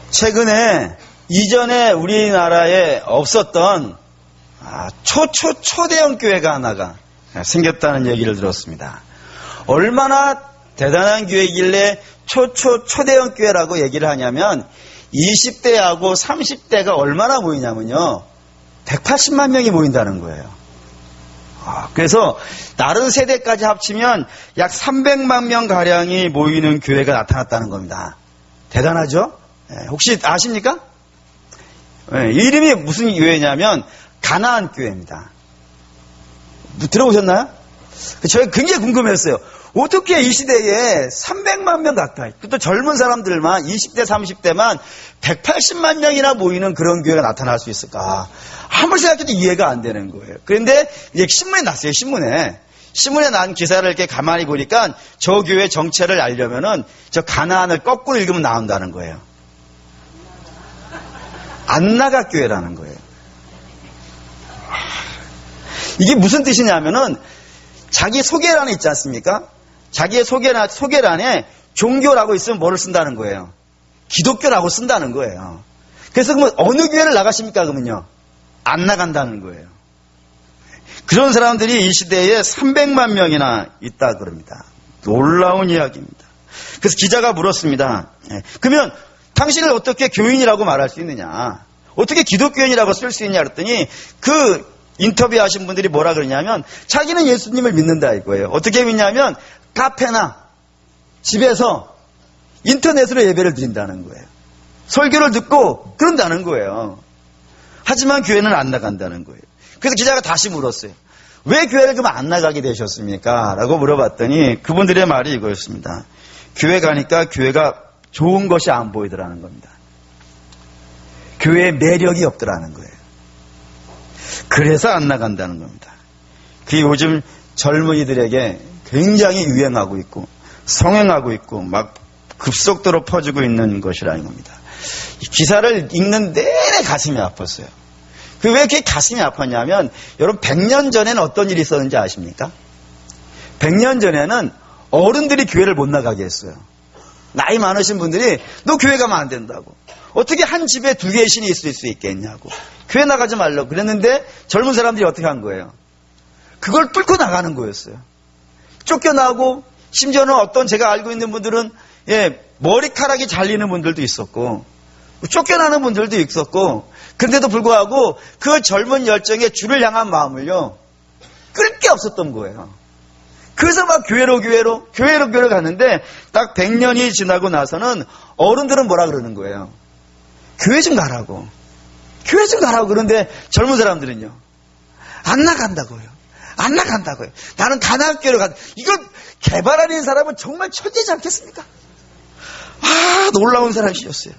최근에 이전에 우리나라에 없었던 초대형 교회가 하나가 생겼다는 얘기를 들었습니다. 얼마나 대단한 교회이길래 초대형 교회라고 얘기를 하냐면 20대하고 30대가 얼마나 모이냐면요. 180만 명이 모인다는 거예요. 그래서 다른 세대까지 합치면 약 300만 명 가량이 모이는 교회가 나타났다는 겁니다. 대단하죠? 혹시 아십니까? 이름이 무슨 교회냐면 가나안 교회입니다. 들어보셨나요? 저희 굉장히 궁금했어요. 어떻게 이 시대에 300만 명 가까이, 또 젊은 사람들만 20대 30대만 180만 명이나 모이는 그런 교회가 나타날 수 있을까? 아무리 생각해도 이해가 안 되는 거예요. 그런데 이제 신문에 났어요. 신문에 난 기사를 이렇게 가만히 보니까 저 교회 정체를 알려면은 저 가나안을 거꾸로 읽으면 나온다는 거예요. 안나가 교회라는 거예요. 이게 무슨 뜻이냐면은 자기 소개란에 있지 않습니까? 자기의 소개란에 종교라고 있으면 뭐를 쓴다는 거예요? 기독교라고 쓴다는 거예요. 그래서 그러면 어느 교회를 나가십니까? 그러면요. 안 나간다는 거예요. 그런 사람들이 이 시대에 300만 명이나 있다 그럽니다. 놀라운 이야기입니다. 그래서 기자가 물었습니다. 그러면 당신을 어떻게 교인이라고 말할 수 있느냐? 어떻게 기독교인이라고 쓸 수 있냐? 그랬더니 그 인터뷰하신 분들이 뭐라 그러냐면 자기는 예수님을 믿는다 이거예요. 어떻게 믿냐면 카페나 집에서 인터넷으로 예배를 드린다는 거예요. 설교를 듣고 그런다는 거예요. 하지만 교회는 안 나간다는 거예요. 그래서 기자가 다시 물었어요. 왜 교회를 그럼 안 나가게 되셨습니까? 라고 물어봤더니 그분들의 말이 이거였습니다. 교회 가니까 교회가 좋은 것이 안 보이더라는 겁니다. 교회에 매력이 없더라는 거예요. 그래서 안 나간다는 겁니다. 그게 요즘 젊은이들에게 굉장히 유행하고 있고 성행하고 있고 막 급속도로 퍼지고 있는 것이라는 겁니다. 기사를 읽는 내내 가슴이 아팠어요. 왜 이렇게 가슴이 아팠냐면 여러분 100년 전에는 어떤 일이 있었는지 아십니까? 100년 전에는 어른들이 교회를 못 나가게 했어요. 나이 많으신 분들이 너 교회 가면 안 된다고. 어떻게 한 집에 두 개의 신이 있을 수 있겠냐고. 교회 나가지 말라고 그랬는데 젊은 사람들이 어떻게 한 거예요? 그걸 뚫고 나가는 거였어요. 쫓겨나고 심지어는 어떤 제가 알고 있는 분들은 머리카락이 잘리는 분들도 있었고 쫓겨나는 분들도 있었고 그런데도 불구하고 그 젊은 열정에 주를 향한 마음을요 끌 게 없었던 거예요. 그래서 막 교회로 갔는데 딱 100년이 지나고 나서는 어른들은 뭐라 그러는 거예요? 교회 좀 가라고. 그런데 젊은 사람들은요. 안 나간다고요. 나는 가나안교회로 간다. 이걸 개발하는 사람은 정말 천재지 않겠습니까? 놀라운 사람이셨어요.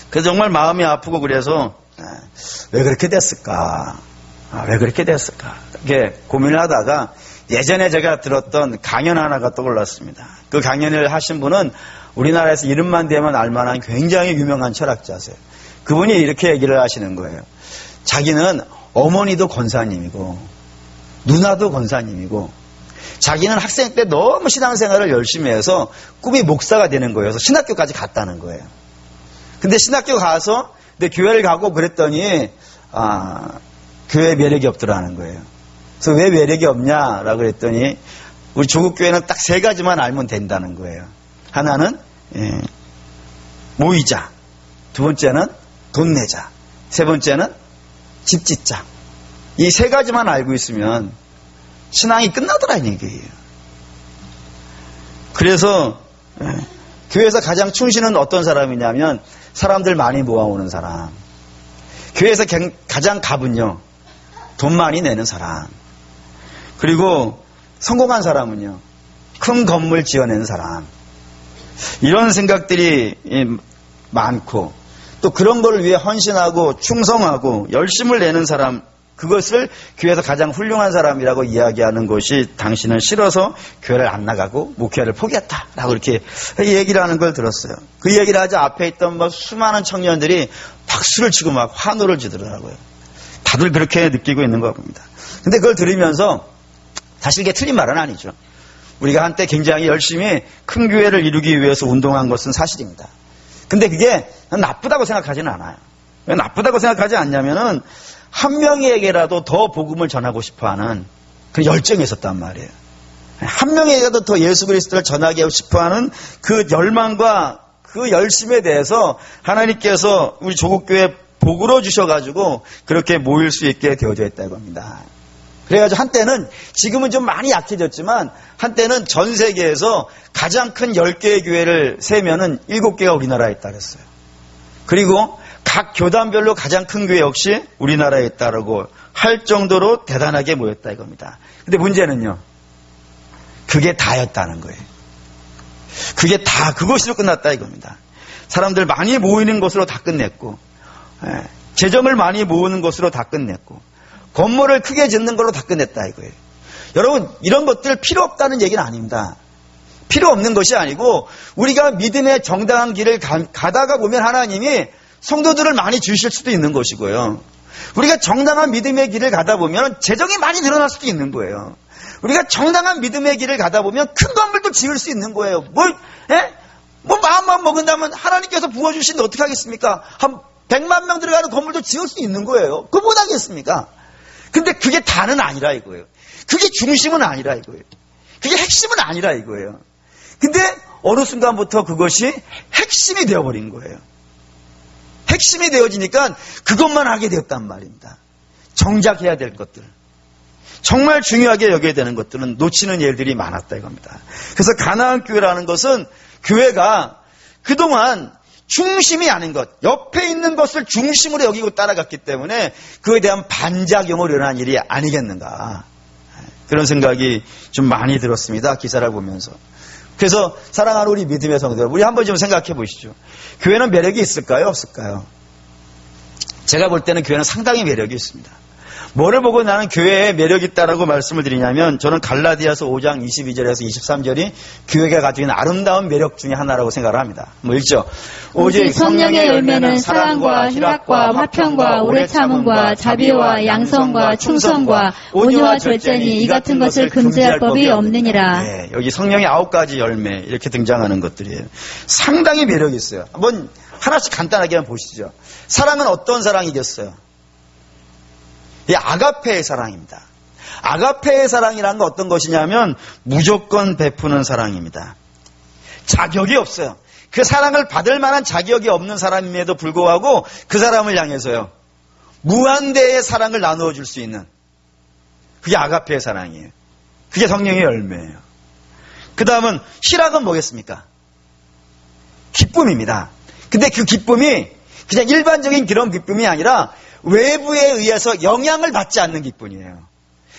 그래서 정말 마음이 아프고 그래서 왜 그렇게 됐을까? 이렇게 고민을 하다가 예전에 제가 들었던 강연 하나가 떠올랐습니다. 그 강연을 하신 분은 우리나라에서 이름만 대면 알만한 굉장히 유명한 철학자세요. 그분이 이렇게 얘기를 하시는 거예요. 자기는 어머니도 권사님이고 누나도 권사님이고 자기는 학생 때 너무 신앙생활을 열심히 해서 꿈이 목사가 되는 거예요. 그래서 신학교까지 갔다는 거예요. 근데 신학교 가서 근데 교회를 가고 그랬더니 교회에 매력이 없더라는 거예요. 그래서 왜 매력이 없냐라고 그랬더니 우리 조국 교회는 딱 세 가지만 알면 된다는 거예요. 하나는 모이자, 두 번째는 돈 내자, 세 번째는 집 짓자. 이 세 가지만 알고 있으면 신앙이 끝나더라는 얘기예요. 그래서 교회에서 가장 충신은 어떤 사람이냐면 사람들 많이 모아오는 사람. 교회에서 가장 갑은요 돈 많이 내는 사람. 그리고 성공한 사람은요 큰 건물 지어내는 사람. 이런 생각들이 많고 또 그런 걸 위해 헌신하고 충성하고 열심을 내는 사람, 그것을 교회에서 가장 훌륭한 사람이라고 이야기하는 것이 당신은 싫어서 교회를 안 나가고 목회를 포기했다라고 이렇게 얘기를 하는 걸 들었어요. 그 얘기를 하자 앞에 있던 수많은 청년들이 박수를 치고 막 환호를 지더라고요. 다들 그렇게 느끼고 있는 겁니다. 근데 그걸 들으면서 사실 이게 틀린 말은 아니죠. 우리가 한때 굉장히 열심히 큰 교회를 이루기 위해서 운동한 것은 사실입니다. 근데 그게 나쁘다고 생각하지는 않아요. 왜 나쁘다고 생각하지 않냐면은 한 명에게라도 더 복음을 전하고 싶어하는 그 열정이 있었단 말이에요. 한 명에게라도 더 예수 그리스도를 전하게 하고 싶어하는 그 열망과 그 열심에 대해서 하나님께서 우리 조국교회 복으로 주셔가지고 그렇게 모일 수 있게 되어져 있다고 합니다. 그래가지고 한때는, 지금은 좀 많이 약해졌지만 한때는 전 세계에서 가장 큰 10개의 교회를 세면은 7개가 우리나라에 있다 그랬어요. 그리고 각 교단별로 가장 큰 교회 역시 우리나라에 있다라고 할 정도로 대단하게 모였다 이겁니다. 근데 문제는요, 그게 다였다는 거예요. 그게 다 그것으로 끝났다 이겁니다. 사람들 많이 모이는 것으로 다 끝냈고, 재정을 많이 모으는 것으로 다 끝냈고, 건물을 크게 짓는 걸로 다 끝냈다 이거예요. 여러분, 이런 것들 필요 없다는 얘기는 아닙니다. 필요 없는 것이 아니고 우리가 믿음의 정당한 길을 가다가 보면 하나님이 성도들을 많이 주실 수도 있는 것이고요. 우리가 정당한 믿음의 길을 가다 보면 재정이 많이 늘어날 수도 있는 거예요. 우리가 정당한 믿음의 길을 가다 보면 큰 건물도 지을 수 있는 거예요. 뭐 마음만 먹은다면 하나님께서 부어주시는데 어떻게 하겠습니까? 한 100만 명 들어가는 건물도 지을 수 있는 거예요. 그거 못 하겠습니까? 근데 그게 다는 아니라 이거예요. 그게 중심은 아니라 이거예요. 그게 핵심은 아니라 이거예요. 근데 어느 순간부터 그것이 핵심이 되어버린 거예요. 핵심이 되어지니까 그것만 하게 되었단 말입니다. 정작 해야 될 것들, 정말 중요하게 여겨야 되는 것들은 놓치는 일들이 많았다 이겁니다. 그래서 가나안 교회라는 것은 교회가 그동안 중심이 아닌 것, 옆에 있는 것을 중심으로 여기고 따라갔기 때문에 그에 대한 반작용을 일어난 일이 아니겠는가, 그런 생각이 좀 많이 들었습니다. 기사를 보면서. 그래서 사랑하는 우리 믿음의 성도들, 우리 한번 좀 생각해 보시죠. 교회는 매력이 있을까요? 없을까요? 제가 볼 때는 교회는 상당히 매력이 있습니다. 뭐를 보고 나는 교회에 매력이 있다라고 말씀을 드리냐면, 저는 갈라디아서 5장 22절에서 23절이 교회가 가지고 있는 아름다운 매력 중에 하나라고 생각을 합니다. 뭐 읽죠? 오직 성령의 열매는 사랑과 희락과 화평과 오래 참음과 자비와 양성과 충성과 온유와 절제니 이 같은 것을 금지할 법이 없느니라. 네, 여기 성령의 9가지 열매 이렇게 등장하는 것들이에요. 상당히 매력이 있어요. 한번 하나씩 간단하게 한번 보시죠. 사랑은 어떤 사랑이겠어요? 이 아가페의 사랑입니다. 아가페의 사랑이라는 건 어떤 것이냐면 무조건 베푸는 사랑입니다. 자격이 없어요. 그 사랑을 받을 만한 자격이 없는 사람임에도 불구하고 그 사람을 향해서요, 무한대의 사랑을 나누어 줄 수 있는, 그게 아가페의 사랑이에요. 그게 성령의 열매예요. 그 다음은 희락은 뭐겠습니까? 기쁨입니다. 근데 그 기쁨이 그냥 일반적인 그런 기쁨이 아니라 외부에 의해서 영향을 받지 않는 기쁨이에요.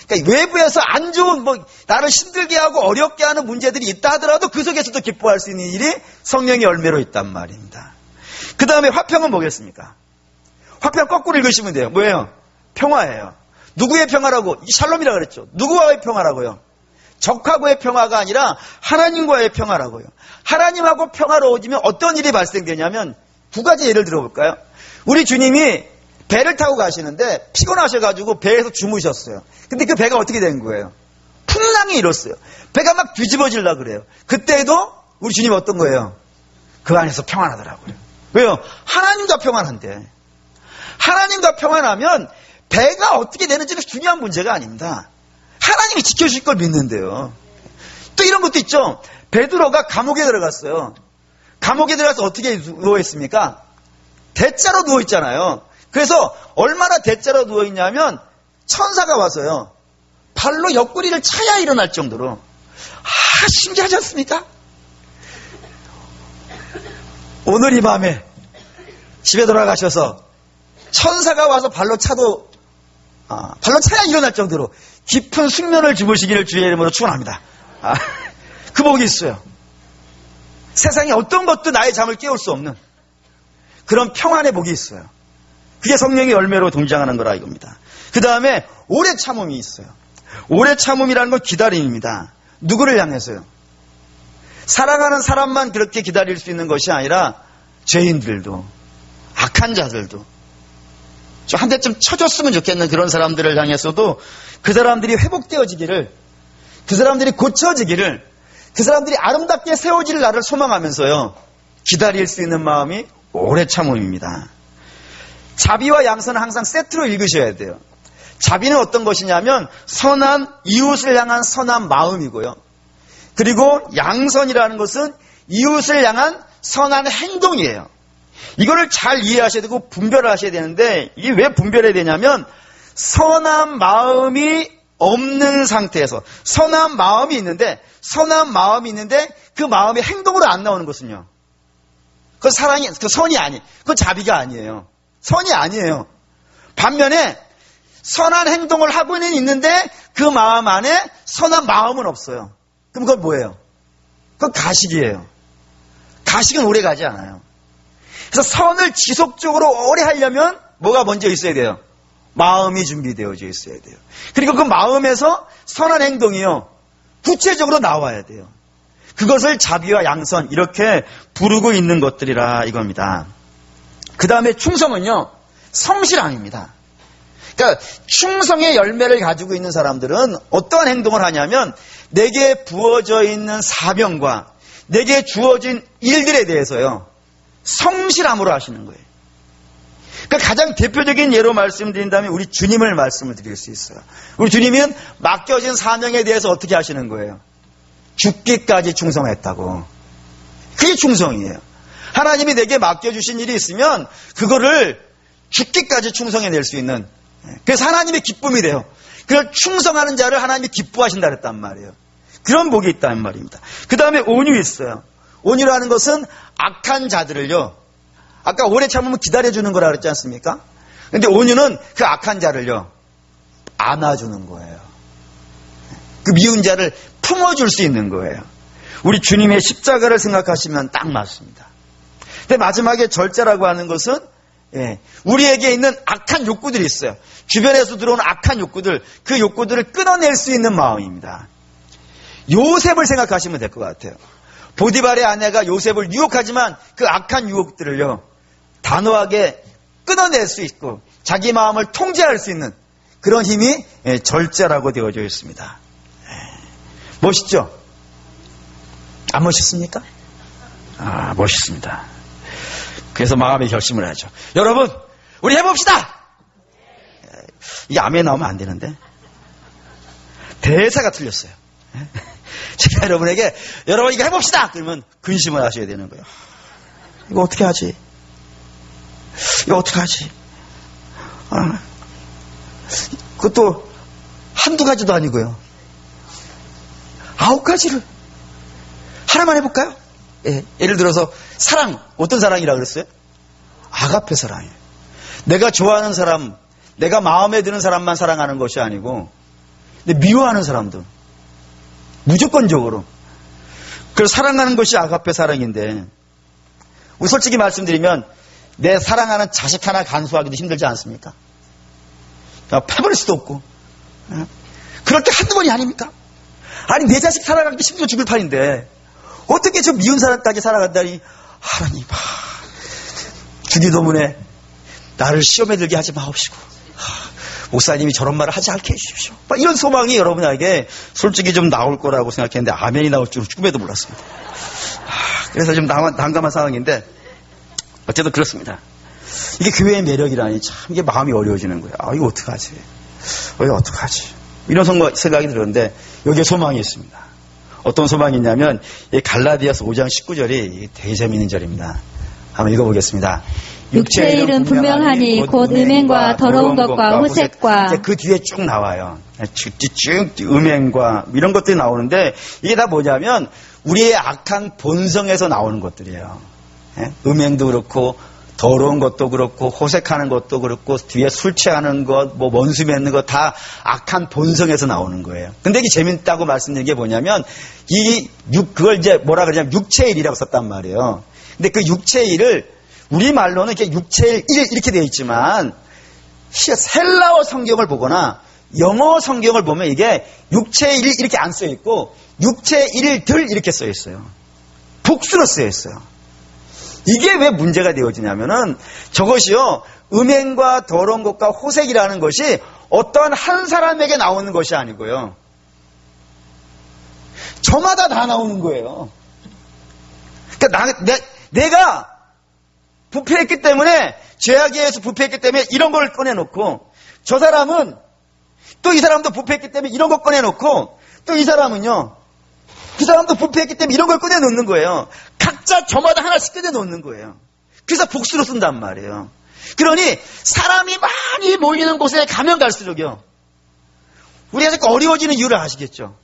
그러니까 외부에서 안 좋은, 나를 힘들게 하고 어렵게 하는 문제들이 있다 하더라도 그 속에서도 기뻐할 수 있는 일이 성령의 열매로 있단 말입니다. 그 다음에 화평은 뭐겠습니까? 화평 거꾸로 읽으시면 돼요. 뭐예요? 평화예요. 누구의 평화라고? 샬롬이라고 그랬죠. 누구와의 평화라고요? 적하고의 평화가 아니라 하나님과의 평화라고요. 하나님하고 평화로워지면 어떤 일이 발생되냐면, 2가지 예를 들어볼까요? 우리 주님이 배를 타고 가시는데 피곤하셔가지고 배에서 주무셨어요. 근데 그 배가 어떻게 된 거예요? 풍랑이 일었어요. 배가 막 뒤집어지려고 그래요. 그때도 우리 주님 어떤 거예요? 그 안에서 평안하더라고요. 왜요? 하나님과 평안한데. 하나님과 평안하면 배가 어떻게 되는지는 중요한 문제가 아닙니다. 하나님이 지켜주실 걸 믿는데요. 또 이런 것도 있죠. 베드로가 감옥에 들어갔어요. 감옥에 들어가서 어떻게 누워있습니까? 대자로 누워있잖아요. 그래서 얼마나 대자로 누워있냐면 천사가 와서요, 발로 옆구리를 차야 일어날 정도로. 신기하지 않습니까? 오늘 이 밤에 집에 돌아가셔서 천사가 와서 발로 차도 발로 차야 일어날 정도로 깊은 숙면을 주무시기를 주의 이름으로 축원합니다. 그 복이 있어요. 세상에 어떤 것도 나의 잠을 깨울 수 없는 그런 평안의 복이 있어요. 그게 성령의 열매로 등장하는 거라 이겁니다. 그 다음에 오래 참음이 있어요. 오래 참음이라는 건 기다림입니다. 누구를 향해서요? 사랑하는 사람만 그렇게 기다릴 수 있는 것이 아니라 죄인들도, 악한 자들도, 좀 한 대쯤 쳐줬으면 좋겠는 그런 사람들을 향해서도 그 사람들이 회복되어지기를, 그 사람들이 고쳐지기를, 그 사람들이 아름답게 세워질 날을 소망하면서요, 기다릴 수 있는 마음이 오래 참음입니다. 자비와 양선은 항상 세트로 읽으셔야 돼요. 자비는 어떤 것이냐면 선한 이웃을 향한 선한 마음이고요. 그리고 양선이라는 것은 이웃을 향한 선한 행동이에요. 이거를 잘 이해하셔야 되고 분별을 하셔야 되는데 이게 왜 분별해야 되냐면 선한 마음이 없는 상태에서 선한 마음이 있는데 그 마음이 행동으로 안 나오는 것은요. 그건 사랑이, 그 선이 아니, 그건 자비가 아니에요. 선이 아니에요. 반면에 선한 행동을 하고는 있는데 그 마음 안에 선한 마음은 없어요. 그럼 그건 뭐예요? 그건 가식이에요. 가식은 오래 가지 않아요. 그래서 선을 지속적으로 오래 하려면 뭐가 먼저 있어야 돼요? 마음이 준비되어져 있어야 돼요. 그리고 그 마음에서 선한 행동이요. 구체적으로 나와야 돼요. 그것을 자비와 양선 이렇게 부르고 있는 것들이라 이겁니다. 그 다음에 충성은요. 성실함입니다. 그러니까 충성의 열매를 가지고 있는 사람들은 어떠한 행동을 하냐면 내게 부어져 있는 사명과 내게 주어진 일들에 대해서요. 성실함으로 하시는 거예요. 그러니까 가장 대표적인 예로 말씀드린다면 우리 주님을 말씀을 드릴 수 있어요. 우리 주님은 맡겨진 사명에 대해서 어떻게 하시는 거예요? 죽기까지 충성했다고. 그게 충성이에요. 하나님이 내게 맡겨주신 일이 있으면 그거를 죽기까지 충성해낼 수 있는, 그래서 하나님의 기쁨이 돼요. 그걸 충성하는 자를 하나님이 기뻐하신다 그랬단 말이에요. 그런 복이 있다는 말입니다. 그 다음에 온유 있어요. 온유라는 것은 악한 자들을요, 아까 오래 참으면 기다려주는 거라 그랬지 않습니까? 근데 온유는 그 악한 자를요, 안아주는 거예요. 그 미운 자를 품어줄 수 있는 거예요. 우리 주님의 십자가를 생각하시면 딱 맞습니다. 근데 마지막에 절제라고 하는 것은 우리에게 있는 악한 욕구들이 있어요. 주변에서 들어오는 악한 욕구들, 그 욕구들을 끊어낼 수 있는 마음입니다. 요셉을 생각하시면 될 것 같아요. 보디발의 아내가 요셉을 유혹하지만 그 악한 유혹들을요, 단호하게 끊어낼 수 있고 자기 마음을 통제할 수 있는 그런 힘이 절제라고 되어져 있습니다. 멋있죠? 안 멋있습니까? 아, 멋있습니다. 그래서 마음의 결심을 하죠. 여러분, 우리 해봅시다! 이게 아멘 나오면 안 되는데. 대사가 틀렸어요. 제가 여러분에게, 여러분 이거 해봅시다! 그러면 근심을 하셔야 되는 거예요. 이거 어떻게 하지? 이거 어떻게 하지? 그것도 한두 가지도 아니고요. 9가지를. 하나만 해볼까요? 예를 들어서 사랑, 어떤 사랑이라 그랬어요? 아가페 사랑이에요. 내가 좋아하는 사람, 내가 마음에 드는 사람만 사랑하는 것이 아니고 근데 미워하는 사람도 무조건적으로 그걸 사랑하는 것이 아가페 사랑인데, 우리 솔직히 말씀드리면 내 사랑하는 자식 하나 간수하기도 힘들지 않습니까? 패버릴 수도 없고. 그럴 게 한두 번이 아닙니까? 아니, 내 자식 살아가기 힘들어 죽을 판인데 어떻게 저 미운 사람까지 살아간다니. 하나님, 주기도문에 나를 시험에 들게 하지 마옵시고, 목사님이 저런 말을 하지 않게 해주십시오. 이런 소망이 여러분에게 솔직히 좀 나올 거라고 생각했는데 아멘이 나올 줄은 꿈에도 몰랐습니다. 그래서 좀 난감한 상황인데 어쨌든 그렇습니다. 이게 교회의 매력이라니 참 이게 마음이 어려워지는 거예요. 이거 어떡하지? 이거 어떡하지? 이런 생각이 들었는데 여기에 소망이 있습니다. 어떤 소망이 있냐면 갈라디아서 5장 19절이 되게 재미있는 절입니다. 한번 읽어보겠습니다. 육체의 일은 분명하니 곧 음행과 더러운 것과 호색과, 그 뒤에 쭉 나와요. 쭉 음행과 이런 것들이 나오는데 이게 다 뭐냐면 우리의 악한 본성에서 나오는 것들이에요. 음행도 그렇고 더러운 것도 그렇고 호색하는 것도 그렇고 뒤에 술 취하는 것, 뭐 원수 맺는 것 다 악한 본성에서 나오는 거예요. 근데 이게 재밌다고 말씀드린 게 뭐냐면 그걸 이제 뭐라 그러냐면 육체의 일이라고 썼단 말이에요. 근데 그 육체의 일을 우리말로는 이렇게 육체의 일 이렇게 되어 있지만 헬라어 성경을 보거나 영어 성경을 보면 이게 육체의 일 이렇게 안 써 있고 육체의 일들 이렇게 써 있어요. 복수로 쓰여 있어요. 이게 왜 문제가 되어지냐면은 저것이요, 음행과 더러운 것과 호색이라는 것이 어떤 한 사람에게 나오는 것이 아니고요, 저마다 다 나오는 거예요. 그러니까 내가 부패했기 때문에, 죄악에 의해서 부패했기 때문에 이런 걸 꺼내놓고, 저 사람은 또 이 사람도 부패했기 때문에 이런 거 꺼내놓고, 또 이 사람은요, 그 사람도 부패했기 때문에 이런 걸 꺼내놓는 거예요. 각자 저마다 하나씩 꺼내놓는 거예요. 그래서 복수로 쓴단 말이에요. 그러니 사람이 많이 몰리는 곳에 가면 갈수록요, 우리가 자꾸 어려워지는 이유를 아시겠죠?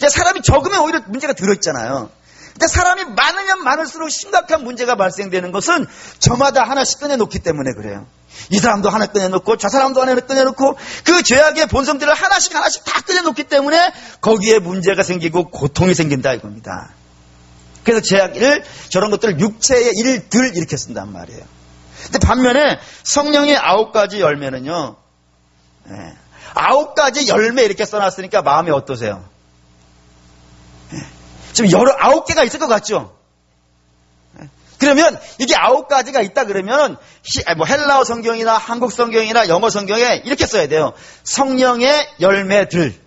사람이 적으면 오히려 문제가 들어있잖아요. 근데 사람이 많으면 많을수록 심각한 문제가 발생되는 것은 저마다 하나씩 꺼내놓기 때문에 그래요. 이 사람도 하나 꺼내놓고 저 사람도 하나 꺼내놓고 그 죄악의 본성들을 하나씩 다 꺼내놓기 때문에 거기에 문제가 생기고 고통이 생긴다 이겁니다. 그래서 죄악을, 저런 것들을 육체의 일들 이렇게 쓴단 말이에요. 근데 반면에 성령의 9가지 열매는요, 9가지 열매 이렇게 써놨으니까 마음이 어떠세요? 지금 9개가 있을 것 같죠? 그러면 이게 9가지가 있다 그러면 헬라어 성경이나 한국 성경이나 영어 성경에 이렇게 써야 돼요. 성령의 열매들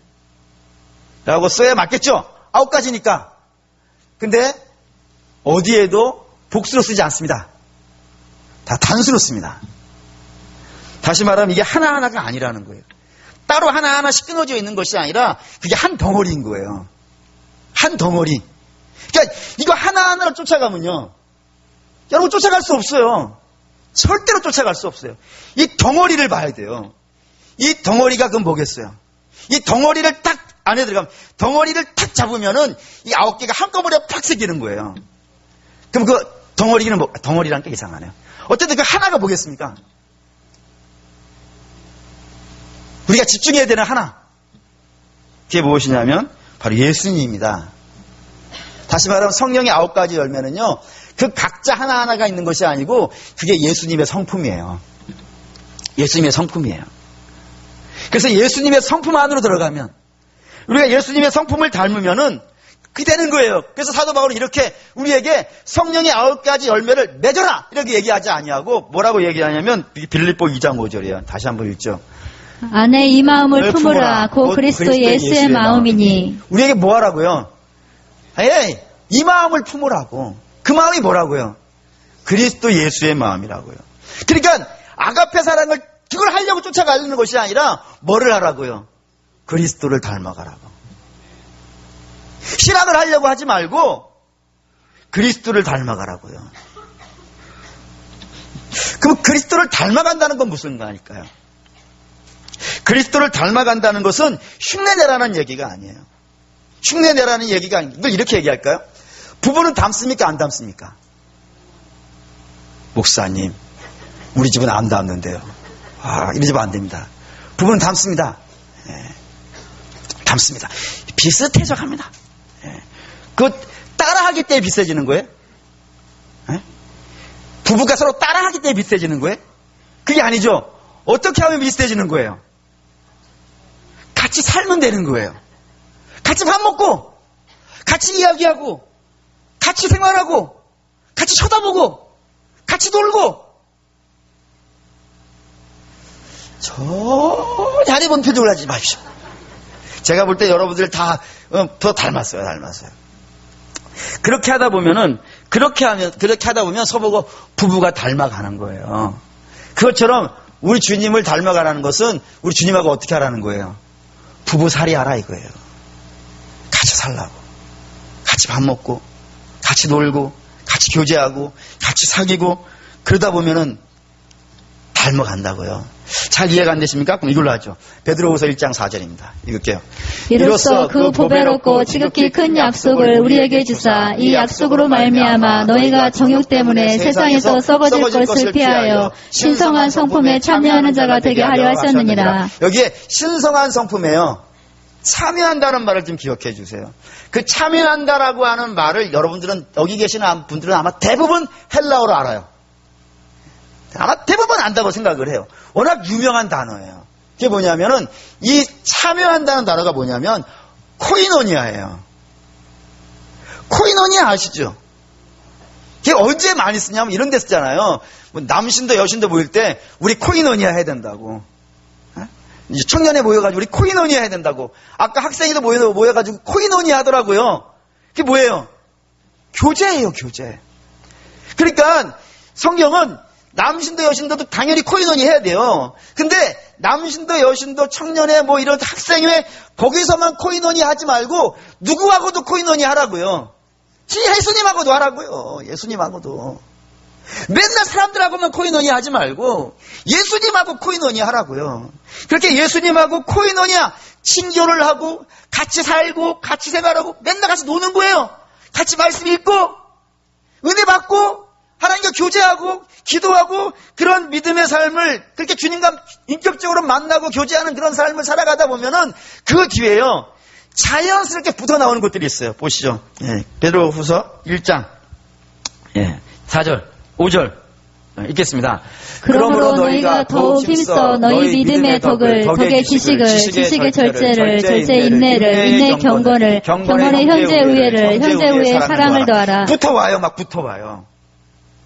라고 써야 맞겠죠? 9가지니까. 근데 어디에도 복수로 쓰지 않습니다. 다 단수로 씁니다. 다시 말하면 이게 하나하나가 아니라는 거예요. 따로 하나하나씩 끊어져 있는 것이 아니라 그게 한 덩어리인 거예요. 한 덩어리. 그러니까 이거 하나하나를 쫓아가면요, 여러분 쫓아갈 수 없어요. 절대로 쫓아갈 수 없어요. 이 덩어리를 봐야 돼요. 이 덩어리가 그럼 뭐겠어요? 이 덩어리를 딱 안에 들어가면, 덩어리를 탁 잡으면은 이 9개가 한꺼번에 팍 새기는 거예요. 그럼 그 덩어리는 뭐, 덩어리란 게 이상하네요. 어쨌든 그 하나가 뭐겠습니까? 우리가 집중해야 되는 하나. 그게 무엇이냐면 바로 예수님입니다. 다시 말하면 성령의 9가지 열매는요, 그 각자 하나하나가 있는 것이 아니고 그게 예수님의 성품이에요. 예수님의 성품이에요. 그래서 예수님의 성품 안으로 들어가면, 우리가 예수님의 성품을 닮으면은 그게 되는 거예요. 그래서 사도 바울은 이렇게 우리에게 성령의 9가지 열매를 맺어라 이렇게 얘기하지 아니하고 뭐라고 얘기하냐면 빌립보 2장 5절이에요. 다시 한번 읽죠. 안에 이 마음을 품으라. 곧 그리스도 예수의 마음이니. 우리에게 뭐 하라고요? 이 마음을 품으라고. 그 마음이 뭐라고요? 그리스도 예수의 마음이라고요. 그러니까 아가페 사랑을 그걸 하려고 쫓아가려는 것이 아니라 뭐를 하라고요? 그리스도를 닮아가라고. 신앙을 하려고 하지 말고 그리스도를 닮아가라고요. 그럼 그리스도를 닮아간다는 건 무슨 말일까요? 그리스도를 닮아간다는 것은 흉내내라는 얘기가 아니에요. 흉내내라는 얘기가 아니에요. 이걸 이렇게 얘기할까요? 부부는 닮습니까? 안 닮습니까? 목사님, 우리 집은 안 닮는데요. 이 집은 안 됩니다. 부부는 닮습니다. 닮습니다. 비슷해져 갑니다. 그 따라하기 때문에 비슷해지는 거예요? 부부가 서로 따라하기 때문에 비슷해지는 거예요? 그게 아니죠. 어떻게 하면 비슷해지는 거예요? 같이 살면 되는 거예요. 같이 밥 먹고, 같이 이야기하고, 같이 생활하고, 같이 쳐다보고, 같이 놀고. 전혀 본 표정을 하지 마십시오. 제가 볼 때 여러분들 다 더 닮았어요. 그렇게 하다 보면 서보고 부부가 닮아가는 거예요. 그것처럼 우리 주님을 닮아가라는 것은 우리 주님하고 어떻게 하라는 거예요? 부부살이 하라 이거예요. 같이 살라고. 같이 밥 먹고, 같이 놀고, 같이 교제하고, 같이 사귀고, 그러다 보면은 닮아간다고요. 잘 이해가 안 되십니까? 그럼 이걸로 하죠. 베드로후서 1장 4절입니다. 읽을게요. 이로써 그 보배롭고 지극히 큰 약속을 우리에게 주사 이 약속으로 말미암아 너희가 정욕 때문에 세상에서 썩어질 것을 피하여 신성한 성품에 참여하는 자가 되게 하려 하셨느니라. 여기에 신성한 성품에요, 참여한다는 말을 좀 기억해 주세요. 그 참여한다라고 하는 말을 여러분들은, 여기 계시는 분들은 아마 대부분 헬라어로 알아요. 아마 대부분 안다고 생각을 해요. 워낙 유명한 단어예요. 그게 뭐냐면은, 이 참여한다는 단어가 뭐냐면 코이노니아예요. 코이노니아 아시죠? 그게 언제 많이 쓰냐면 이런 데 쓰잖아요. 뭐 남신도 여신도 모일 때 우리 코이노니아 해야 된다고. 이제 청년회 모여가지고 우리 코이노니아 해야 된다고. 아까 학생회도 모여가지고 코이노니아 하더라고요. 그게 뭐예요? 교제예요, 교제. 그러니까 성경은 남신도 여신도도 당연히 코이노니 해야 돼요. 근데 남신도 여신도 청년회 뭐 이런 학생회 거기서만 코이노니 하지 말고 누구하고도 코이노니 하라고요. 예수님하고도 하라고요. 예수님하고도. 맨날 사람들하고만 코이노니 하지 말고 예수님하고 코이노니 하라고요. 그렇게 예수님하고 코이노니야 친교를 하고 같이 살고 같이 생활하고 맨날 같이 노는 거예요. 같이 말씀 읽고 은혜 받고 하나님과 교제하고 기도하고 그런 믿음의 삶을 그렇게 주님과 인격적으로 만나고 교제하는 그런 삶을 살아가다 보면은 그 뒤에요 자연스럽게 붙어 나오는 것들이 있어요. 보시죠. 베드로후서 1장 4절 5절 읽겠습니다. 그러므로 너희가 더욱 힘써 너희 믿음의 덕의 지식을, 지식의 절제를, 절제의 인내를, 인내의 경건을, 경건의 현재 우애를, 현재 우애의 사랑을 더하라. 붙어와요. 막 붙어와요.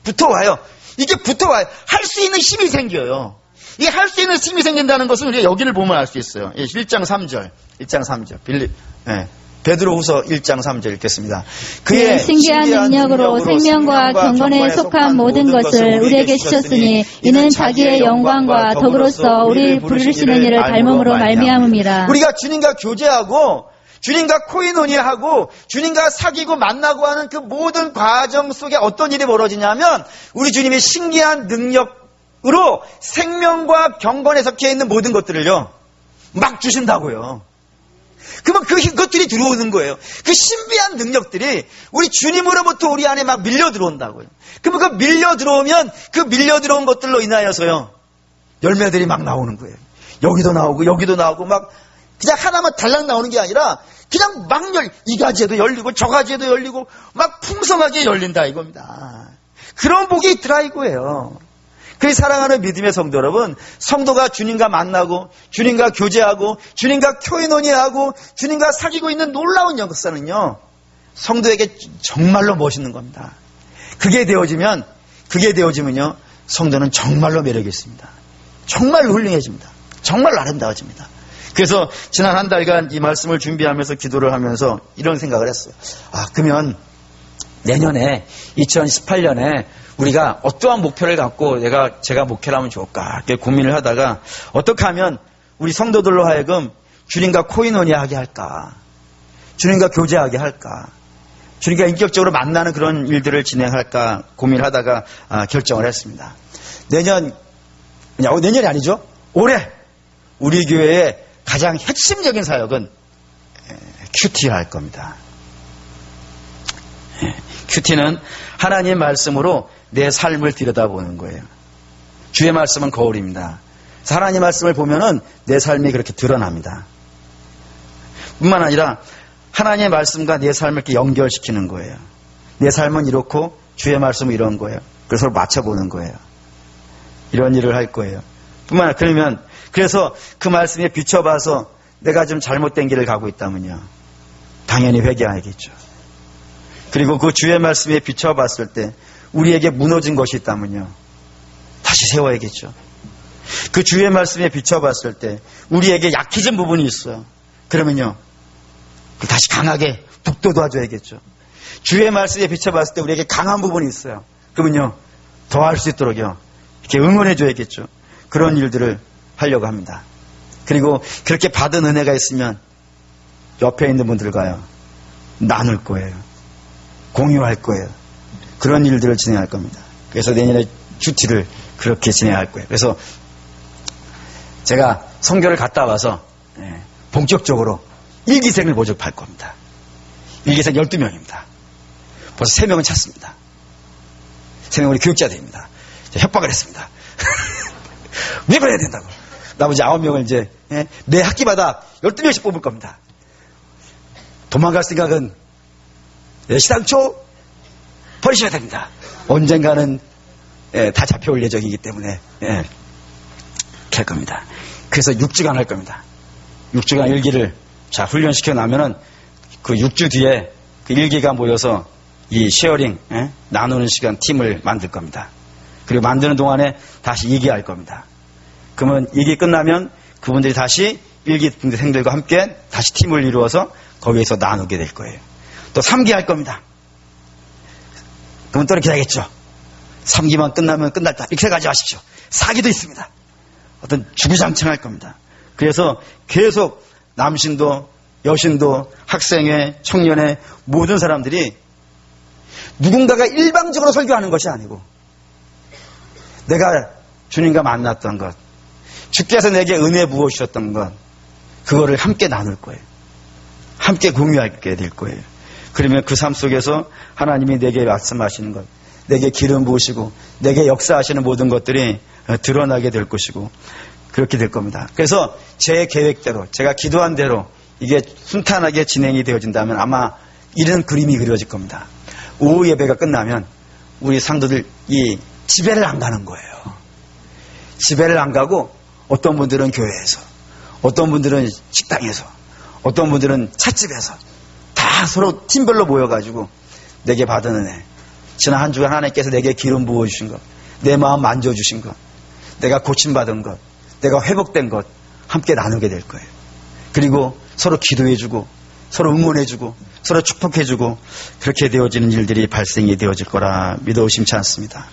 붙어와요. 이게 붙어와요. 할 수 있는 힘이 생겨요. 이게 할 수 있는 힘이 생긴다는 것은 우리가 여기를 보면 알 수 있어요. 1장 3절. 1장 3절. 베드로후서 1장 3절 읽겠습니다. 그의 신기한 능력으로 생명과 경건에 속한 모든 것을 우리에게 주셨으니 이는 자기의 영광과 덕으로서 우리를 부르시는 이를 닮음으로 말미암음이라. 우리가 주님과 교제하고 주님과 코이노니하고 주님과 사귀고 만나고 하는 그 모든 과정 속에 어떤 일이 벌어지냐면 우리 주님의 신기한 능력으로 생명과 경건에 섞여 있는 모든 것들을요 막 주신다고요. 그러면 그것들이 들어오는 거예요. 그 신비한 능력들이 우리 주님으로부터 우리 안에 막 밀려 들어온다고요. 그러면 그 밀려 들어오면 그 밀려 들어온 것들로 인하여서요 열매들이 막 나오는 거예요. 여기도 나오고 막 그냥 하나만 달랑 나오는 게 아니라 그냥 막 이 가지에도 열리고 저 가지에도 열리고 막 풍성하게 열린다 이겁니다. 그런 복이 있더라 이거예요. 그 사랑하는 믿음의 성도 여러분, 성도가 주님과 만나고 주님과 교제하고 주님과 코이노니하고 주님과 사귀고 있는 놀라운 역사는요 성도에게 정말로 멋있는 겁니다. 그게 되어지면요 성도는 정말로 매력이 있습니다. 정말로 훌륭해집니다. 정말로 아름다워집니다. 그래서 지난 한 달간 이 말씀을 준비하면서 기도를 하면서 이런 생각을 했어요. 그러면 내년에 2018년에 우리가 어떠한 목표를 갖고 제가 목표를 하면 좋을까 이렇게 고민을 하다가 어떻게 하면 우리 성도들로 하여금 주님과 코이노니하게 할까, 주님과 교제하게 할까, 주님과 인격적으로 만나는 그런 일들을 진행할까 고민을 하다가 결정을 했습니다. 내년이 아니죠. 올해 우리 교회의 가장 핵심적인 사역은 큐티를 할 겁니다. 큐티는 하나님의 말씀으로 내 삶을 들여다보는 거예요. 주의 말씀은 거울입니다. 그래서 하나님의 말씀을 보면은 내 삶이 그렇게 드러납니다. 뿐만 아니라 하나님의 말씀과 내 삶을 이렇게 연결시키는 거예요. 내 삶은 이렇고 주의 말씀은 이런 거예요. 그래서 맞춰보는 거예요. 이런 일을 할 거예요. 뿐만 아니라 그래서 그 말씀에 비춰봐서 내가 좀 잘못된 길을 가고 있다면요 당연히 회개해야겠죠. 그리고 그 주의 말씀에 비춰봤을 때 우리에게 무너진 것이 있다면요 다시 세워야겠죠. 그 주의 말씀에 비춰봤을 때 우리에게 약해진 부분이 있어요. 그러면요 다시 강하게 북돋아줘야겠죠. 주의 말씀에 비춰봤을 때 우리에게 강한 부분이 있어요. 그러면요 더 할 수 있도록요 이렇게 응원해줘야겠죠. 그런 일들을 하려고 합니다. 그리고 그렇게 받은 은혜가 있으면 옆에 있는 분들과요 나눌 거예요. 공유할 거예요. 그런 일들을 진행할 겁니다. 그래서 내년에 큐티를 그렇게 진행할 거예요. 그래서 제가 선교를 갔다 와서 본격적으로 일기생을 모집할 겁니다. 일기생 12명입니다. 벌써 3명은 찼습니다. 3명은 우리 교육자들입니다. 협박을 했습니다. 매번 해야 된다고. 나머지 9명을 이제 매 학기마다 12명씩 뽑을 겁니다. 도망갈 생각은 시당초 버리셔야 됩니다. 언젠가는 다 잡혀올 예정이기 때문에 이렇게 할 겁니다. 그래서 6주간 할 겁니다. 6주간 일기를 훈련시켜 나면은 그 6주 뒤에 그 일기가 모여서 이 쉐어링 나누는 시간 팀을 만들 겁니다. 그리고 만드는 동안에 다시 얘기할 겁니다. 그러면 일기 끝나면 그분들이 다시 일기생들과 함께 다시 팀을 이루어서 거기에서 나누게 될 거예요. 또 3기 할 겁니다. 그러면 또 이렇게 하겠죠. 3기만 끝나면 끝났다. 이렇게 생각하지 마십시오. 사기도 있습니다. 어떤 주구장창할 겁니다. 그래서 계속 남신도 여신도 학생회, 청년회 모든 사람들이 누군가가 일방적으로 설교하는 것이 아니고 내가 주님과 만났던 것, 주께서 내게 은혜 부어주셨던 것, 그거를 함께 나눌 거예요. 함께 공유하게 될 거예요. 그러면 그 삶 속에서 하나님이 내게 말씀하시는 것, 내게 기름 부으시고 내게 역사하시는 모든 것들이 드러나게 될 것이고 그렇게 될 겁니다. 그래서 제 계획대로, 제가 기도한 대로 이게 순탄하게 진행이 되어진다면 아마 이런 그림이 그려질 겁니다. 오후 예배가 끝나면 우리 상도들이 집에를 안 가는 거예요. 집에를 안 가고 어떤 분들은 교회에서, 어떤 분들은 식당에서, 어떤 분들은 찻집에서 다 서로 팀별로 모여가지고 내게 받은 은혜, 지난 한 주간 하나님께서 내게 기름 부어주신 것, 내 마음 만져주신 것, 내가 고침받은 것, 내가 회복된 것 함께 나누게 될 거예요. 그리고 서로 기도해주고 서로 응원해주고 서로 축복해주고 그렇게 되어지는 일들이 발생이 되어질 거라 믿어 의심치 않습니다.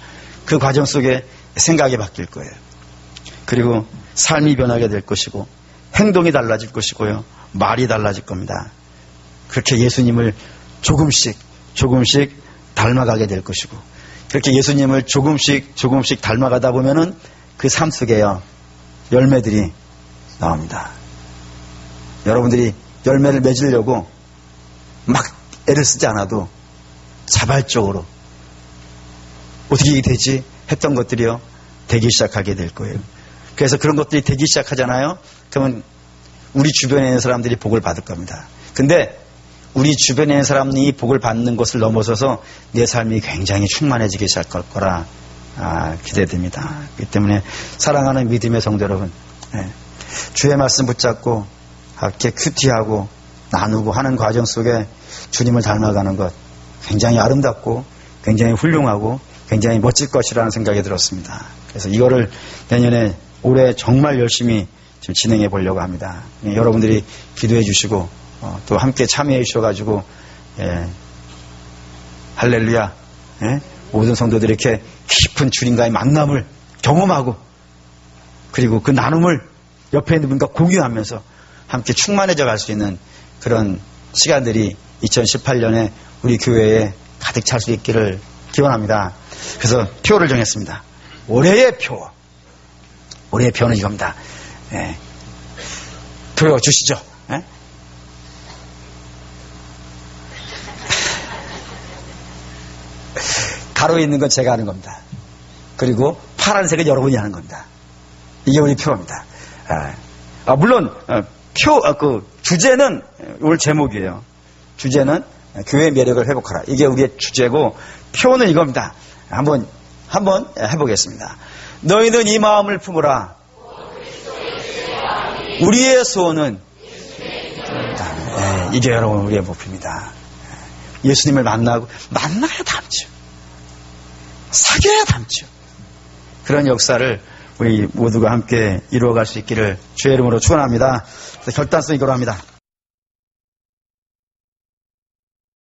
그 과정 속에 생각이 바뀔 거예요. 그리고 삶이 변하게 될 것이고 행동이 달라질 것이고요. 말이 달라질 겁니다. 그렇게 예수님을 조금씩 닮아가게 될 것이고 그렇게 예수님을 조금씩 닮아가다 보면은 그 삶 속에요. 열매들이 나옵니다. 여러분들이 열매를 맺으려고 막 애를 쓰지 않아도 자발적으로 어떻게 되지 했던 것들이요. 되기 시작하게 될 거예요. 그래서 그런 것들이 되기 시작하잖아요. 그러면 우리 주변에 있는 사람들이 복을 받을 겁니다. 근데 우리 주변에 있는 사람이 복을 받는 것을 넘어서서 내 삶이 굉장히 충만해지기 시작할 거라 기대됩니다. 그렇기 때문에 사랑하는 믿음의 성도 여러분, 주의 말씀 붙잡고 이렇게 큐티하고 나누고 하는 과정 속에 주님을 닮아가는 것 굉장히 아름답고 굉장히 훌륭하고 굉장히 멋질 것이라는 생각이 들었습니다. 그래서 이거를 내년에 올해 정말 열심히 좀 진행해 보려고 합니다. 여러분들이 기도해 주시고 또 함께 참여해 주셔가지고 할렐루야, 모든 성도들이 이렇게 깊은 주님과의 만남을 경험하고 그리고 그 나눔을 옆에 있는 분과 공유하면서 함께 충만해져 갈 수 있는 그런 시간들이 2018년에 우리 교회에 가득 찰 수 있기를 기원합니다. 그래서 표를 정했습니다. 올해의 표는 이겁니다. 표 주시죠. 가로에 있는 건 제가 하는 겁니다. 그리고 파란색은 여러분이 하는 겁니다. 이게 우리 표입니다. 물론 주제는 오늘 제목이에요. 주제는 교회의 매력을 회복하라. 이게 우리의 주제고 표는 이겁니다. 한번 해보겠습니다. 너희는 이 마음을 품으라. 우리의 소원은 이게 여러분 우리의 목표입니다. 예수님을 만나야 닮죠. 사귀어야 닮죠. 그런 역사를 우리 모두가 함께 이루어갈 수 있기를 주의 이름으로 축원합니다. 결단성 이거로 합니다.